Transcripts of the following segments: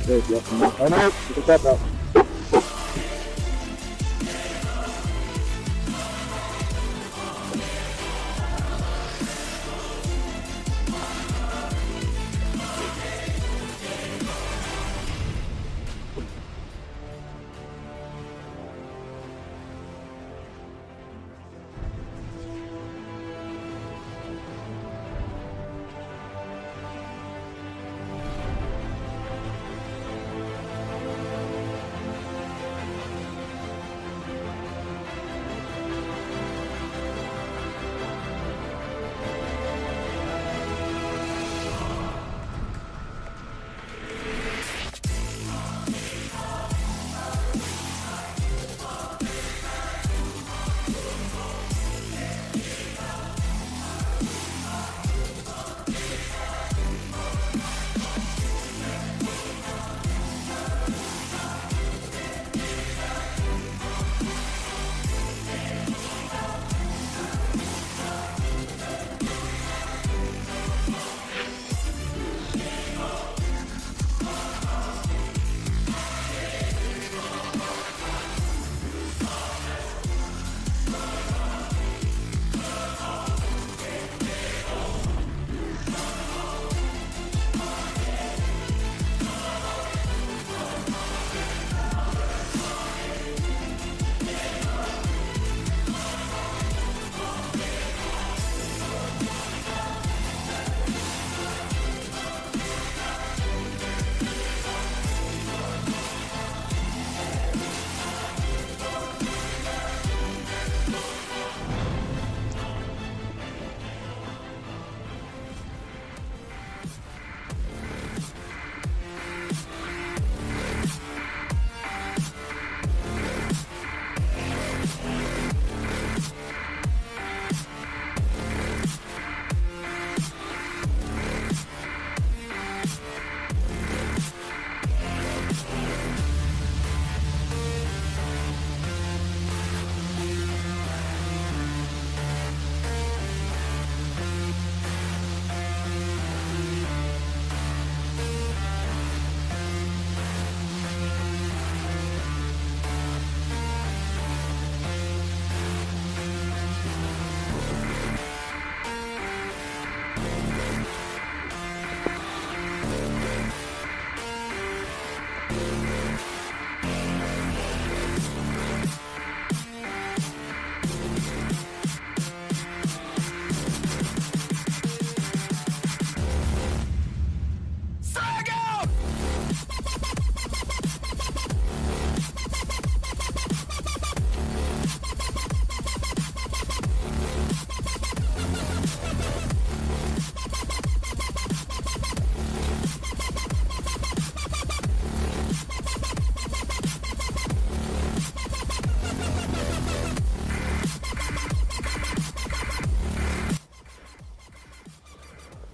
There you go. Oh no, you can stop now.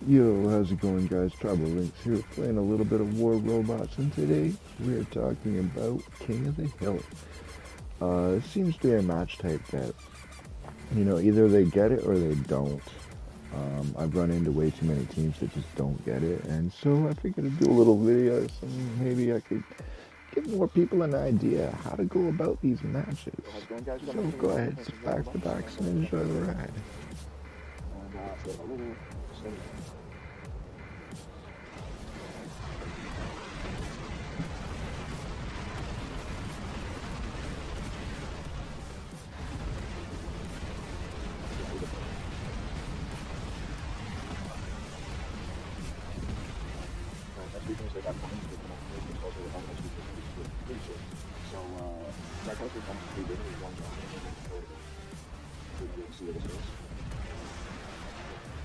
Yo, how's it going, guys? Tribal Links here, playing a little bit of War Robots, and today we're talking about King of the Hill. It seems to be a match type that, either they get it or they don't. I've run into way too many teams that just don't get it, and so I figured I'd do a little video, so maybe I could give more people an idea how to go about these matches. So go ahead, sit back to backs and enjoy the ride.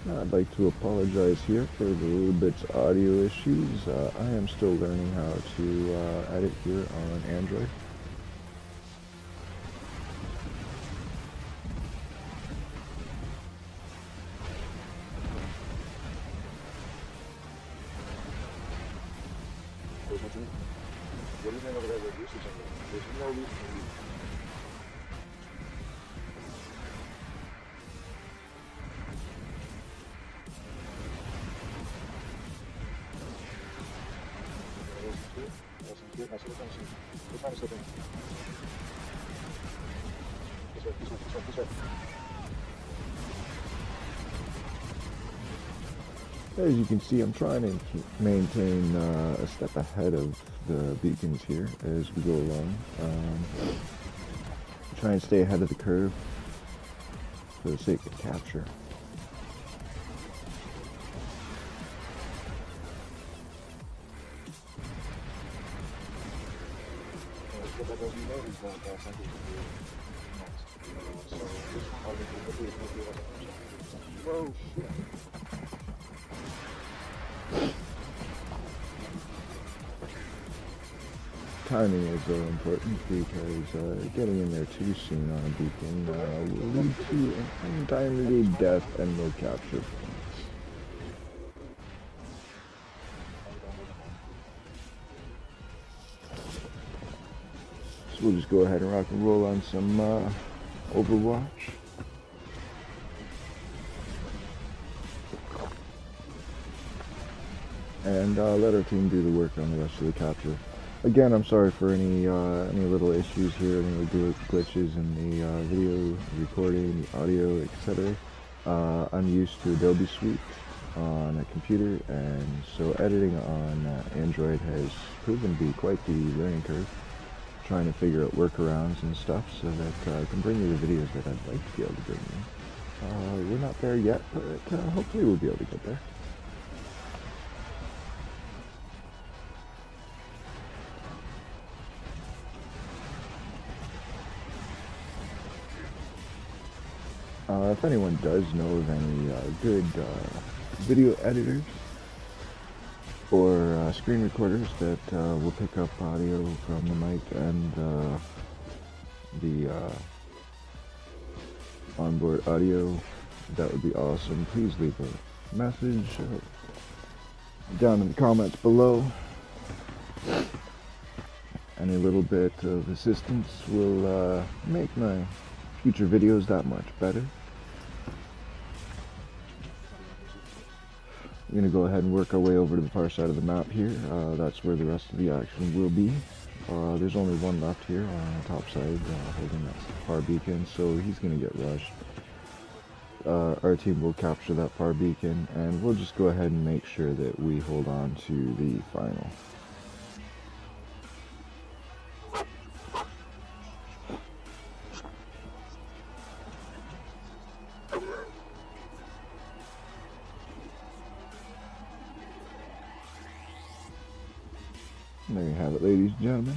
I'd like to apologize here for the little bits of audio issues. I am still learning how to edit here on Android. Nice little finish. We're trying to slip in. This way. As you can see, I'm trying to maintain a step ahead of the beacons here as we go along. Try and stay ahead of the curve for the sake of capture. Whoa. Timing is important because getting in there too soon on a beacon will lead to an untimely death and no capture points. So we'll just go ahead and rock and roll on some Overwatch. And let our team do the work on the rest of the capture. Again, I'm sorry for any little issues here, any glitches in the video recording, the audio, etc. I'm used to Adobe Suite on a computer, and so editing on Android has proven to be quite the learning curve. Trying to figure out workarounds and stuff so that I can bring you the videos that I'd like to be able to bring you. We're not there yet, but hopefully we'll be able to get there. If anyone does know of any good video editors or screen recorders that will pick up audio from the mic and the onboard audio, that would be awesome. Please leave a message down in the comments below. Any little bit of assistance will make my future videos that much better. We're going to go ahead and work our way over to the far side of the map here. That's where the rest of the action will be. There's only one left here on the top side holding that far beacon, so he's going to get rushed. Our team will capture that far beacon, and we'll just go ahead and make sure that we hold on to the final. There you have it, ladies and gentlemen.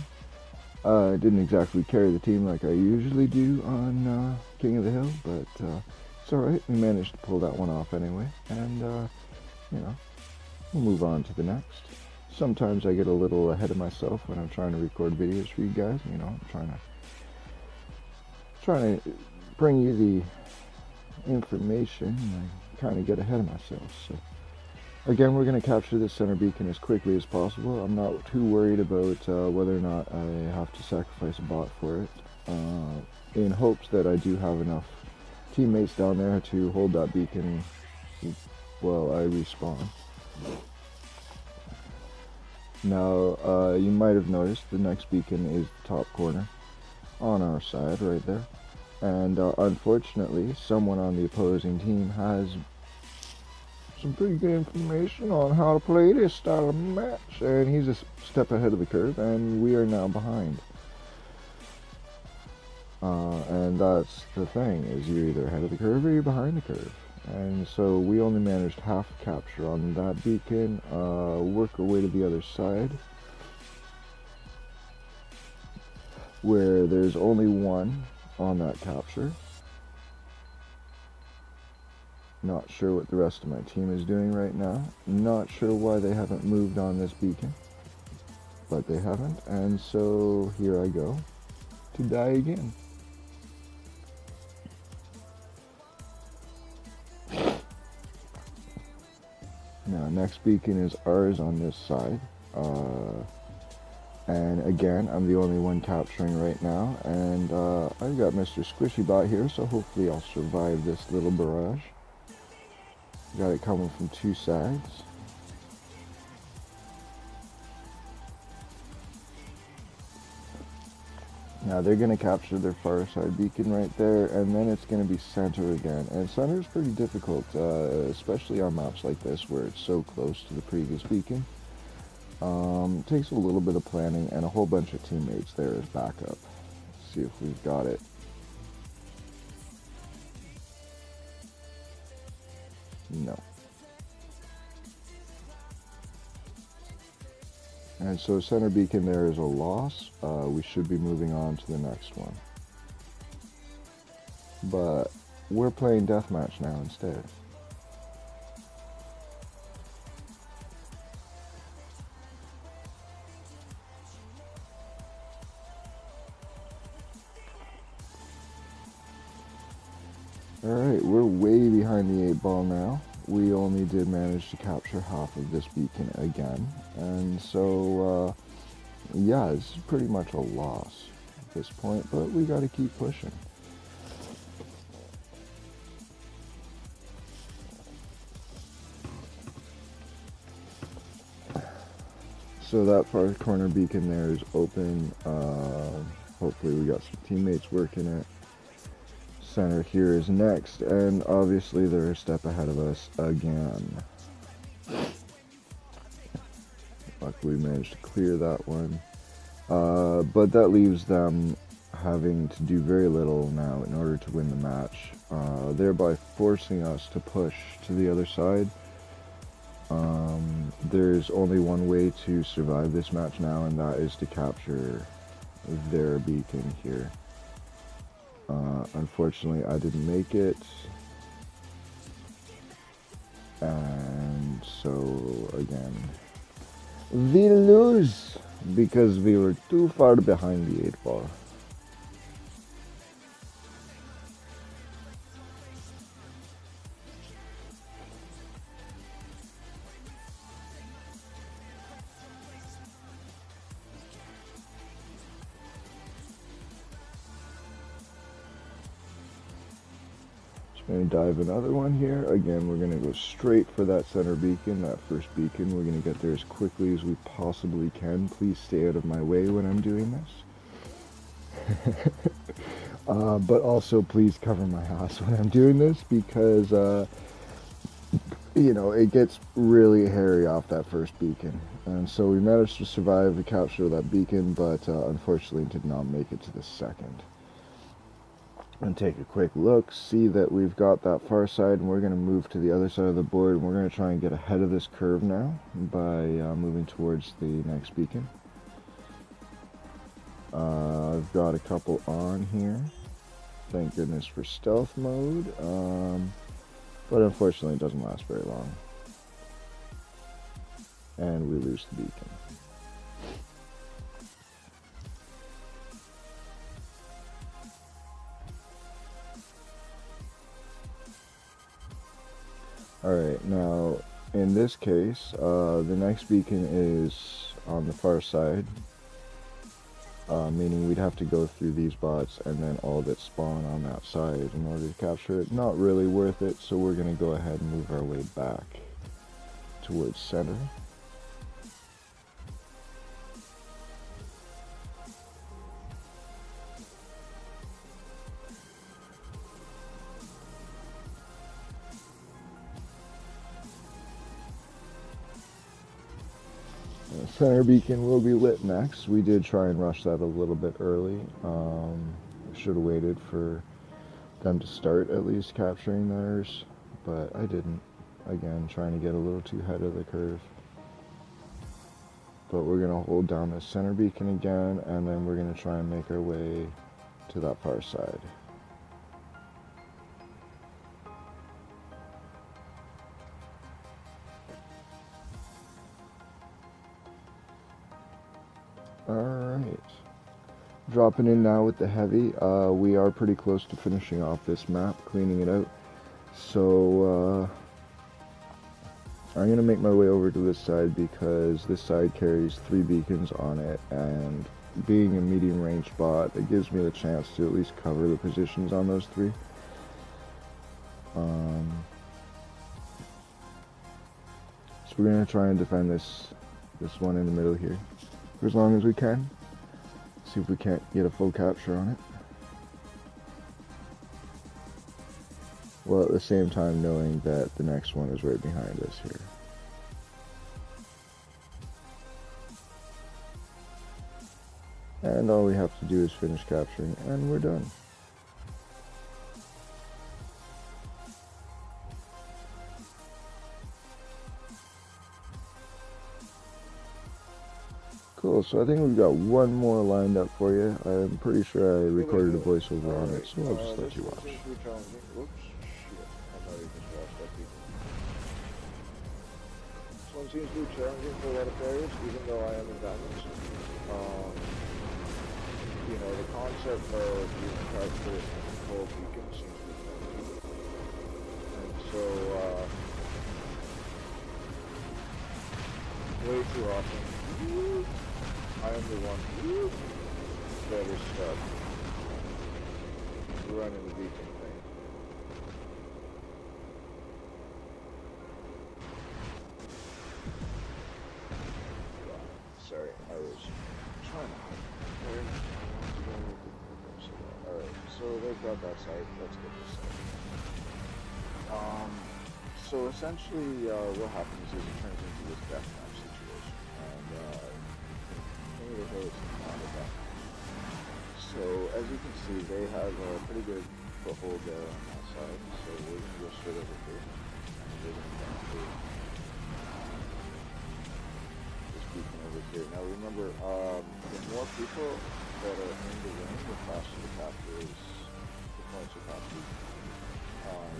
I didn't exactly carry the team like I usually do on King of the Hill, but it's alright. We managed to pull that one off anyway, and you know, we'll move on to the next. Sometimes I get a little ahead of myself when I'm trying to record videos for you guys. You know, I'm trying to bring you the information, and I kind of get ahead of myself. So again, we're going to capture this center beacon as quickly as possible. I'm not too worried about whether or not I have to sacrifice a bot for it, in hopes that I do have enough teammates down there to hold that beacon while I respawn. Now, you might have noticed the next beacon is the top corner on our side right there. And unfortunately, someone on the opposing team has some pretty good information on how to play this style of match, and he's a step ahead of the curve, and we are now behind. And that's the thing, is you're either ahead of the curve or you're behind the curve. And so we only managed half capture on that beacon, work our way to the other side, where there's only one on that capture. Not sure what the rest of my team is doing right now. Not sure why they haven't moved on this beacon. But they haven't, and so here I go to die again. Now, next beacon is ours on this side. And again, I'm the only one capturing right now. And I've got Mr. Squishy Bot here, so hopefully I'll survive this little barrage. Got it coming from two sides. Now they're going to capture their far side beacon right there, and then it's going to be center again. And center is pretty difficult, especially on maps like this where it's so close to the previous beacon. Takes a little bit of planning and a whole bunch of teammates there as backup. Let's see if we've got it. No. And so center beacon there is a loss. We should be moving on to the next one. But we're playing deathmatch now instead. Alright, we're way behind the 8 ball now. We only did manage to capture half of this beacon again. And so, yeah, it's pretty much a loss at this point, but we gotta keep pushing. So that far corner beacon there is open. Hopefully we got some teammates working it. Center here is next, and obviously they're a step ahead of us again. Luckily we managed to clear that one. But that leaves them having to do very little now in order to win the match, thereby forcing us to push to the other side. There's only one way to survive this match now, and that is to capture their beacon here. Unfortunately, I didn't make it, and so again, we lose because we were too far behind the 8 ball. Gonna dive another one here. Again, we're gonna go straight for that center beacon, that first beacon. We're gonna get there as quickly as we possibly can. Please stay out of my way when I'm doing this. But also please cover my ass when I'm doing this because, you know, it gets really hairy off that first beacon. And so we managed to survive the capture of that beacon, but unfortunately did not make it to the second. And take a quick look, see that we've got that far side, and we're going to move to the other side of the board, and we're going to try and get ahead of this curve now by moving towards the next beacon. I've got a couple on here, thank goodness for stealth mode, but unfortunately it doesn't last very long, and we lose the beacon. Alright, now in this case, the next beacon is on the far side, meaning we'd have to go through these bots and then all that spawn on that side in order to capture it. Not really worth it, so we're going to go ahead and move our way back towards center. Center beacon will be lit next. We did try and rush that a little bit early. Should have waited for them to start at least capturing theirs, but I didn't. Again, trying to get a little too ahead of the curve. But we're going to hold down the center beacon again, and then we're going to try and make our way to that far side. Alright, dropping in now with the heavy. We are pretty close to finishing off this map, cleaning it out. So I'm going to make my way over to this side because this side carries 3 beacons on it, and being a medium range spot, it gives me the chance to at least cover the positions on those 3. So we're going to try and defend this one in the middle here for as long as we can. See if we can't get a full capture on it. While at the same time knowing that the next one is right behind us here. And all we have to do is finish capturing, and we're done. Cool, so I think we've got one more lined up for you. I'm pretty sure I recorded a voiceover on it, so I'll just let you watch. Whoops, shit. I thought you just watched that people. This one seems to be challenging for a lot of players, even though I am in diamonds. You know, the concept of using character and control beacon seems to be challenging. And so, way too often, I am the one that is stuck running the beacon thing. Sorry, I was trying to. Alright, so they've got that side. Let's get this side. So essentially, what happens is it turns into this deathmatch situation, and King of the Hill is not a deathmatch. So as you can see, they have a pretty good foothold there on that side. So we're gonna go straight over here, and we're gonna go through this beacon over here. Now remember, the more people that are in the ring, the faster the capture is, the points are captured,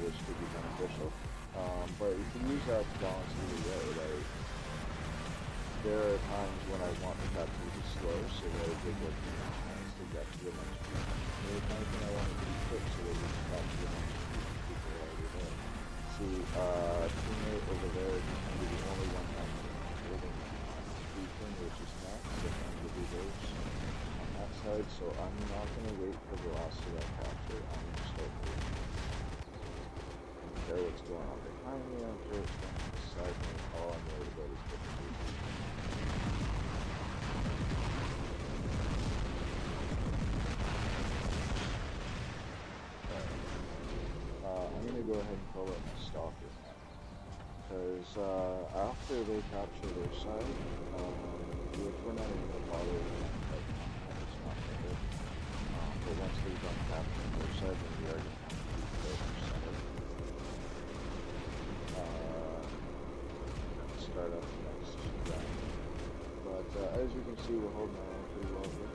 which could be beneficial. But you can use that to balance either way. Like, there are times when I want the capture to be slow, so that it gives us a chance to get to the next people. There are times when I want it to be quick, so that we can capture the next people already there. See, teammate over there is going to be the only one holding beacon, which is next, and then we'll do those on that side. So I'm not going to wait for the last of that capture. I'm going to start moving. Care what's going on behind me, I don't care what's going on beside me. All I'm worried about is getting moving. I'm going to go ahead and call it my stalker now. Because after they capture their side, which we're not even going to bother with them right now, it's not fair. But once they've done capturing their side, then we are going to have to keep their side. Start up the next round. But as you can see, we're holding our own pretty well here.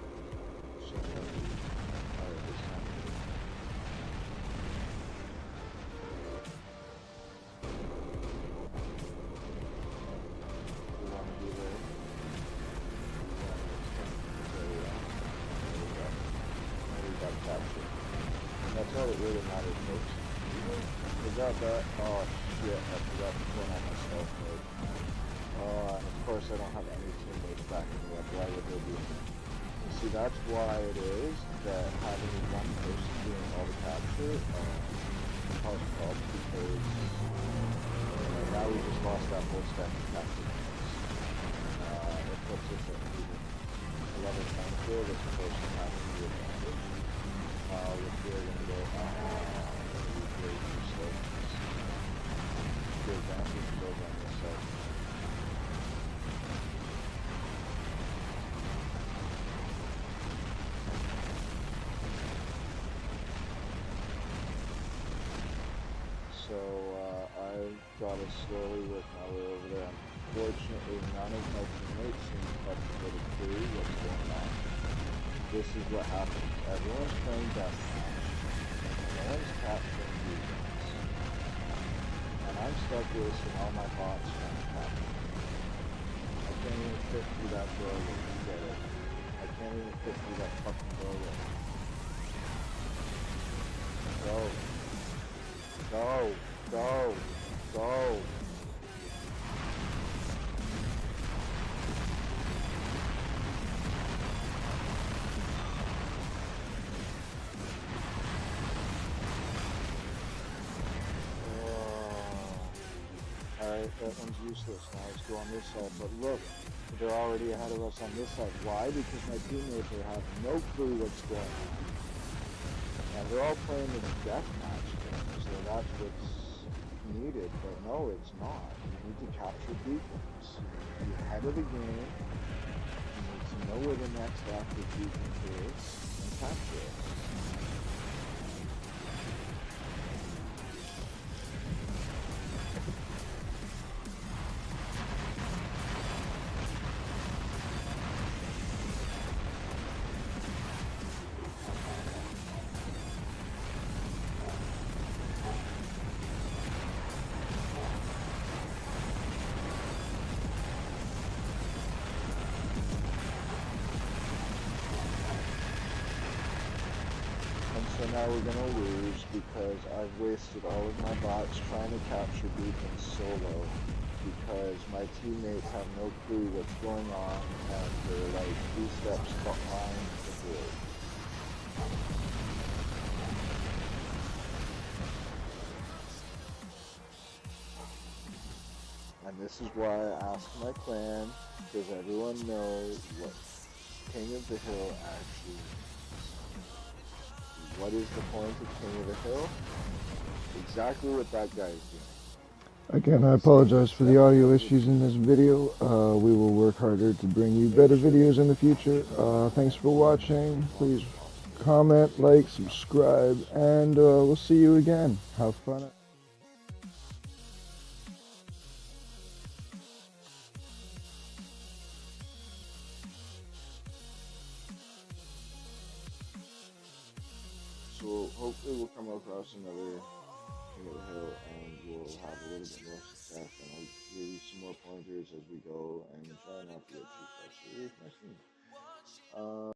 So, alright, this time. We want to be there. We got captured. And that's all that really matters, folks. We got that. Oh shit, I forgot to turn on my stealth mode. And of course I don't have any teammates backing me up. Why would there be? You see, that's why it is that having one person doing all the capture causes problems, because now we just lost that whole stack of capture points. It puts us at even 11 points here. This person having the advantage. Which we're going to go very slow. The advantage goes on this side. So I've got to slowly work my way over there. Unfortunately, none of my teammates seem to have a bit of clue what's going on. This is what happens. Everyone's playing deathmatch. No one's capturing beacons. And I'm stuck wasting all my bots trying to capture. I can't even fit through that doorway. You get it. I can't even fit through that fucking doorway. Go. Go. Go. Go. Alright, that one's useless. Now let's go on this side. But look, They're already ahead of us on this side. Why? Because my teammates have no clue what's going on. And they're all playing the deathmatch game, so that's what's needed. But no, it's not. You need to capture beacons. Be ahead of the game. You need to know where the next active beacon is and capture it. So now we're going to lose because I've wasted all of my bots trying to capture beacons solo because my teammates have no clue what's going on and they're like 2 steps behind the board. And this is why I asked my clan, does everyone know what King of the Hill actually is? What is the point of King of the Hill? Exactly what that guy is doing. Again, I apologize for the audio issues in this video. We will work harder to bring you better videos in the future. Thanks for watching. Please comment, like, subscribe, and we'll see you again. Have fun. So hopefully we'll come across another King of the Hill and we'll have a little bit more success and I'll give you some more pointers as we go and try not to get too frustrated with my team.